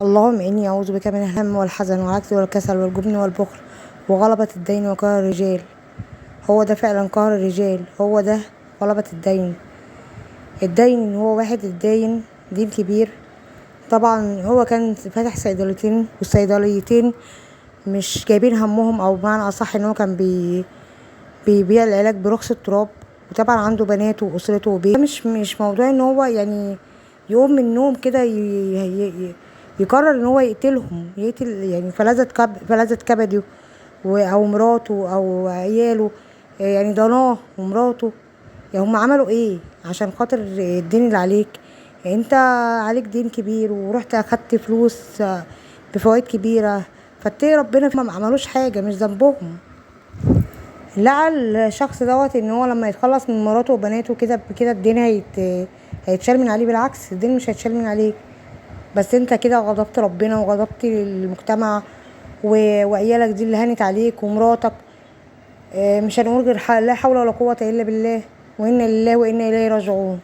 اللهم إني أعوذ بك من الهم والحزن والعجز والكسل والجبن والبخل وغلبة الدين وقهر الرجال. هو ده فعلا قهر الرجال، هو ده غلبة الدين. الدين هو واحد اتداين دين كبير. طبعا هو كان فاتح صيدليتين، والصيدليتين مش جايبين همهم، او بمعنى اصح ان هو كان بيبيع العلاج برخص التراب، وطبعا عنده بنات واسرته وبيت. مش موضوع ان هو يعني يقوم من النوم كده يقرر ان هو يقتل يعني فلذة كبده او مراته او عياله، يعني ضناه ومراته. يعني هم عملوا ايه عشان خاطر الدين اللي عليك؟ يعني انت عليك دين كبير ورحت اخدت فلوس بفوائد كبيرة، فاتقي ربنا. ما عملوش حاجة، مش ذنبهم. لقى الشخص دوت ان هو لما يتخلص من مراته وبناته كده الدين هيتشال من عليه. بالعكس، الدين مش هيتشال من عليك، بس انت كده غضبت ربنا وغضبت المجتمع وعيالك دي اللي هانت عليك ومراتك. مش هنقول غير لا حول ولا قوة الا بالله، وإنا لله وإنا إليه راجعون.